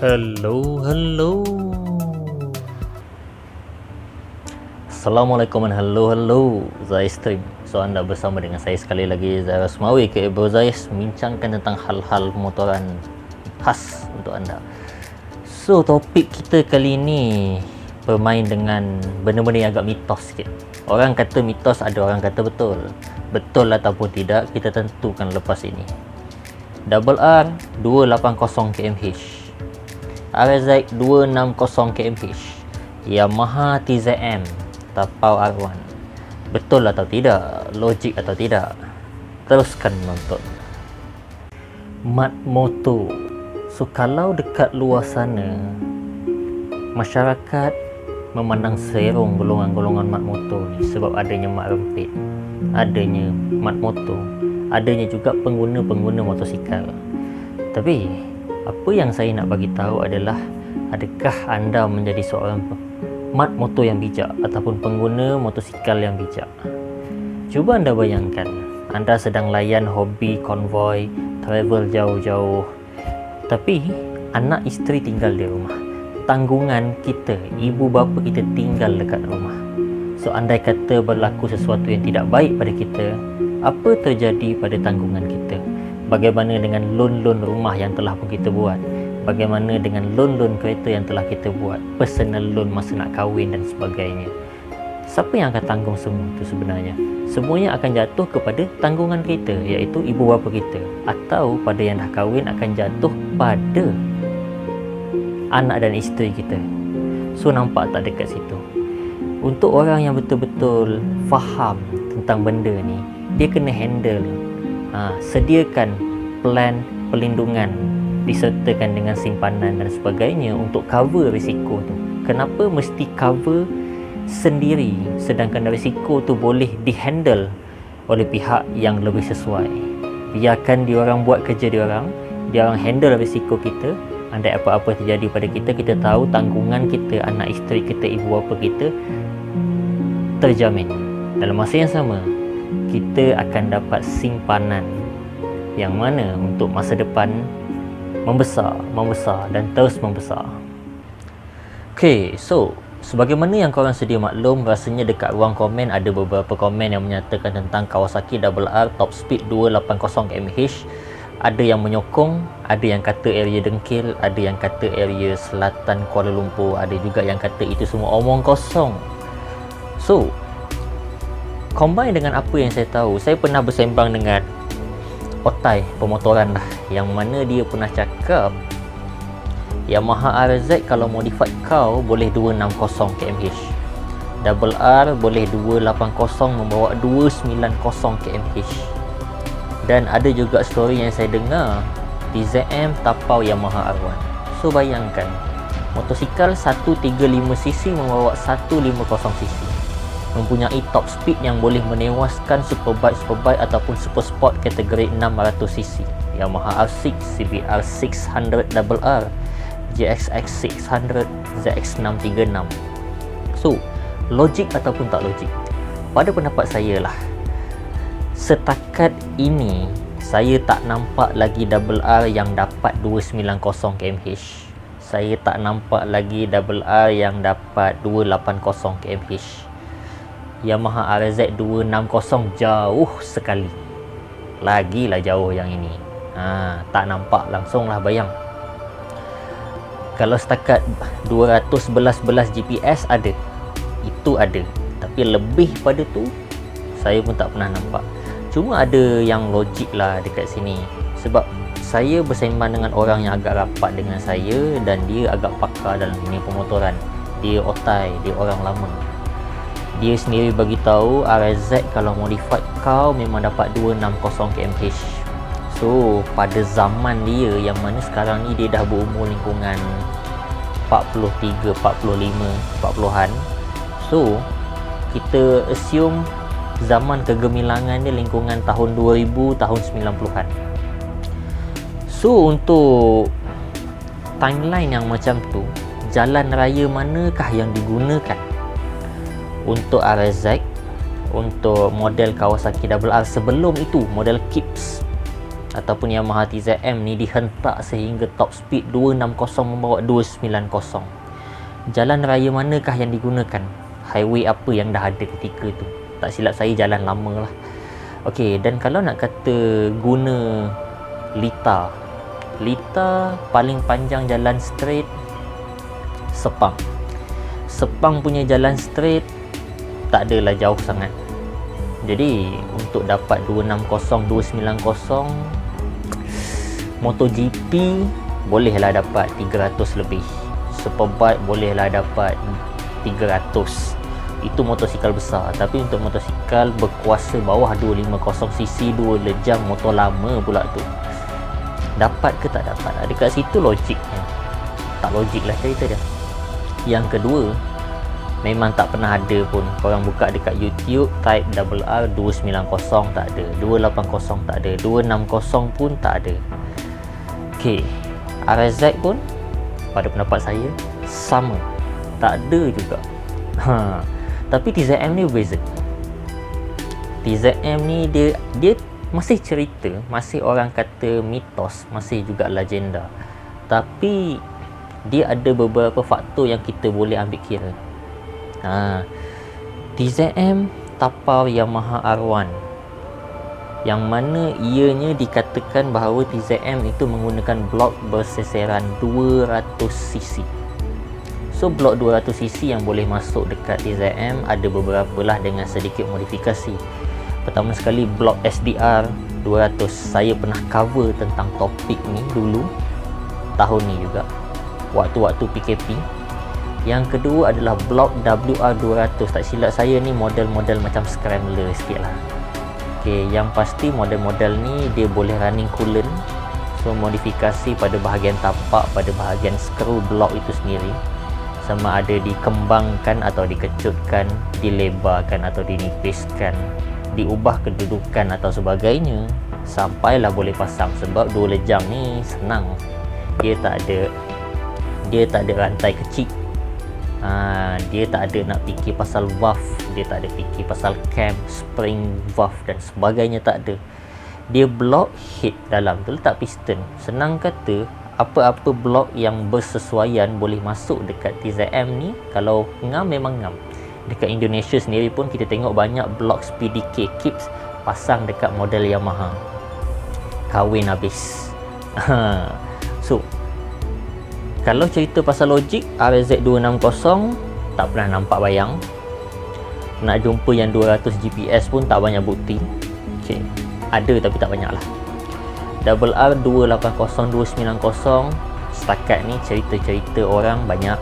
Hello. Assalamualaikum dan hello Zais Stream. So anda bersama dengan saya sekali lagi, Zai Rosmawi ke Bro Zais, membincangkan tentang hal-hal motoran khas untuk anda. So topik kita kali ini bermain dengan benda-benda yang agak mitos sikit. Orang kata mitos, ada orang kata betul. Betul ataupun tidak, kita tentukan lepas ini. Double R 280 kmh, RZ 260 kmh, Yamaha TZM Tapau R1. Betul atau tidak? Logik atau tidak? Teruskan menonton. Mat moto. So kalau dekat luar sana masyarakat memandang serong golongan-golongan mat moto ni sebab adanya mat rempit, adanya mat moto, adanya juga pengguna-pengguna motosikal. Tapi apa yang saya nak bagi tahu adalah, adakah anda menjadi seorang mat moto yang bijak ataupun pengguna motosikal yang bijak? Cuba anda bayangkan, anda sedang layan hobi konvoi, travel jauh-jauh, tapi anak isteri tinggal di rumah. Tanggungan kita, ibu bapa kita tinggal dekat rumah. So andai kata berlaku sesuatu yang tidak baik pada kita, apa terjadi pada tanggungan kita? Bagaimana dengan loan-loan rumah yang telah pun kita buat? Bagaimana dengan loan-loan kereta yang telah kita buat? Personal loan masa nak kahwin dan sebagainya. Siapa yang akan tanggung semua itu sebenarnya? Semuanya akan jatuh kepada tanggungan kita, iaitu ibu bapa kita. Atau pada yang dah kahwin akan jatuh pada anak dan isteri kita. So nampak tak dekat situ? Untuk orang yang betul-betul faham tentang benda ni, dia kena handle, sediakan plan pelindungan, disertakan dengan simpanan dan sebagainya untuk cover risiko tu. Kenapa mesti cover sendiri sedangkan risiko tu boleh dihandle oleh pihak yang lebih sesuai? Biarkan diorang buat kerja diorang handle risiko kita. Andai apa-apa terjadi pada kita, kita tahu tanggungan kita, anak isteri kita, ibu bapa kita terjamin. Dalam masa yang sama, kita akan dapat simpanan yang mana untuk masa depan membesar dan terus membesar. Okay, so sebagaimana yang korang sedia maklum, rasanya dekat ruang komen ada beberapa komen yang menyatakan tentang Kawasaki Double R top speed 280 kmh. Ada yang menyokong, ada yang kata area dengkil, ada yang kata area selatan Kuala Lumpur, ada juga yang kata itu semua omong kosong. So combine dengan apa yang saya tahu, saya pernah bersembang dengan otai pemotoran lah, yang mana dia pernah cakap Yamaha RZ kalau modified cow boleh 260 kmh, Double R boleh 280 membawa 290 kmh. Dan ada juga story yang saya dengar TZM Tapau Yamaha R1. So bayangkan, motosikal 135cc membawa 150cc, mempunyai top speed yang boleh menewaskan superbike ataupun super sport kategori 600cc. Yamaha R6, CBR 600 Double R, JXX 600, ZX636. So logik ataupun tak logik? Pada pendapat saya lah, setakat ini saya tak nampak lagi Double R yang dapat 290 kmh. Saya tak nampak lagi Double R yang dapat 280 kmh. Yamaha RZ 260 jauh sekali. Lagilah jauh yang ini. Tak nampak langsung lah, bayang. Kalau setakat 211 GPS ada, itu ada. Tapi lebih pada tu saya pun tak pernah nampak. Cuma ada yang logik lah dekat sini, sebab saya bersembang dengan orang yang agak rapat dengan saya dan dia agak pakar dalam dunia pemotoran. Dia otai, dia orang lama. Dia sendiri bagi tahu RZ kalau modified cow memang dapat 260 kmh. So pada zaman dia yang mana sekarang ni dia dah berumur lingkungan 43, 45, 40-an. So kita assume zaman kegemilangan dia lingkungan tahun 2000, tahun 90-an. So untuk timeline yang macam tu, jalan raya manakah yang digunakan untuk RZ, untuk model Kawasaki Double R sebelum itu, model Kips? ataupun Yamaha TZM ni dihentak sehingga top speed 260 membawa 290. Jalan raya manakah yang digunakan? Highway apa yang dah ada ketika tu? Tak silap saya jalan lama lah. Okey, dan kalau nak kata guna Lita paling panjang jalan straight Sepang punya jalan straight tak adalah jauh sangat. Jadi untuk dapat 260, 290, MotoGP bolehlah dapat 300 lebih, Superbike bolehlah dapat 300. Itu motosikal besar. Tapi untuk motosikal berkuasa bawah 250cc, 2 lejang, motor lama pula tu, dapat ke tak dapat? Ada kat situ logiknya. Tak logik lah cerita dia. Yang kedua, memang tak pernah ada pun. Korang buka dekat YouTube, type RR 290, tak ada. 280 tak ada. 260 pun tak ada. Ok, RZ pun pada pendapat saya sama, tak ada juga. Tapi TZM ni berbeza. TZM ni dia masih cerita, masih orang kata mitos, masih juga legenda. Tapi dia ada beberapa faktor yang kita boleh ambil kira. TZM tapau Yamaha R1, yang mana ianya dikatakan bahawa TZM itu menggunakan blok berseseran 200cc. So blok 200cc yang boleh masuk dekat TZM ada beberapa lah dengan sedikit modifikasi. Pertama sekali blok SDR 200. Saya pernah cover tentang topik ni dulu, tahun ni juga, waktu-waktu PKP. Yang kedua adalah blok WR200. Tak silap saya ni model-model macam scrambler sikit lah. Okay, yang pasti model-model ni dia boleh running coolant. So modifikasi pada bahagian tapak, pada bahagian skru blok itu sendiri, sama ada dikembangkan atau dikecutkan, dilebarkan atau dinipiskan, diubah kedudukan atau sebagainya, sampailah boleh pasang. Sebab 2 lejang ni senang, dia tak ada rantai kecil. Dia tak ada nak fikir pasal valve, dia tak ada fikir pasal cam, spring, valve dan sebagainya, tak ada. Dia blok head dalam tu letak piston. Senang kata, apa-apa blok yang bersesuaian boleh masuk dekat TZM ni. Kalau ngam memang ngam. Dekat Indonesia sendiri pun kita tengok banyak blok SPDK Kips pasang dekat model Yamaha. Kahwin habis. So kalau cerita pasal logik, RZ260 tak pernah nampak bayang. Nak jumpa yang 200 GPS pun tak banyak bukti. Okay, ada tapi tak banyak lah. RR280, 290 setakat ni cerita-cerita orang banyak.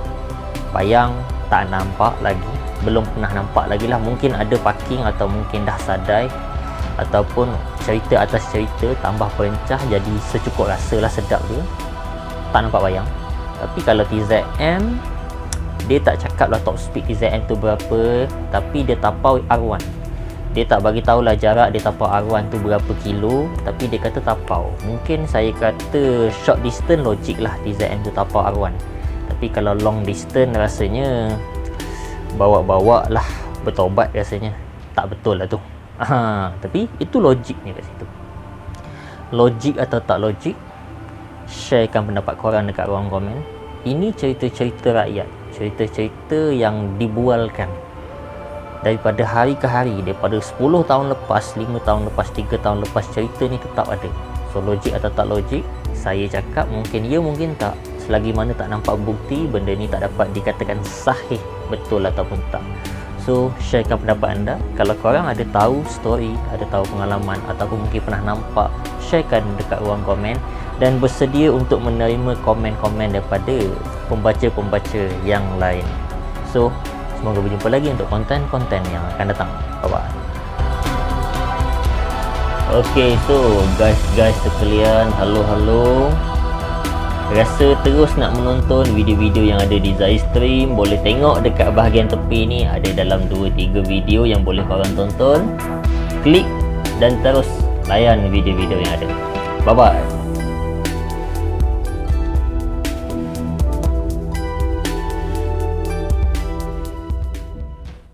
Bayang tak nampak lagi, belum pernah nampak lagi lah. Mungkin ada parking atau mungkin dah sadai, ataupun cerita atas cerita tambah perencah, jadi secukup rasa lah, sedap dia. Tak nampak bayang. Tapi kalau TZM, dia tak cakap lah top speed TZM tu berapa, tapi dia tapau R1. Dia tak bagi tahulah jarak dia tapau R1 tu berapa kilo, tapi dia kata tapau. Mungkin saya kata short distance logik lah TZM tu tapau R1. Tapi kalau long distance rasanya bawa-bawa lah, bertobat rasanya. Tak betul lah tu. Tapi itu logiknya kat situ. Logik atau tak logik, sharekan pendapat korang dekat ruang komen. Ini cerita-cerita rakyat, cerita-cerita yang dibualkan daripada hari ke hari, daripada 10 tahun lepas, 5 tahun lepas, 3 tahun lepas, cerita ni tetap ada. So logik atau tak logik, saya cakap mungkin ya, mungkin tak. Selagi mana tak nampak bukti, benda ni tak dapat dikatakan sahih, betul ataupun tak. So sharekan pendapat anda. Kalau korang ada tahu story, ada tahu pengalaman, ataupun mungkin pernah nampak, sharekan dekat ruang komen. Dan bersedia untuk menerima komen-komen daripada pembaca-pembaca yang lain. So semoga berjumpa lagi untuk konten-konten yang akan datang. Bye-bye. Okay, so guys sekalian, halo. Rasa terus nak menonton video-video yang ada di Zai Stream, boleh tengok dekat bahagian tepi ni, ada dalam 2-3 video yang boleh korang tonton. Klik dan terus layan video-video yang ada. Bye-bye.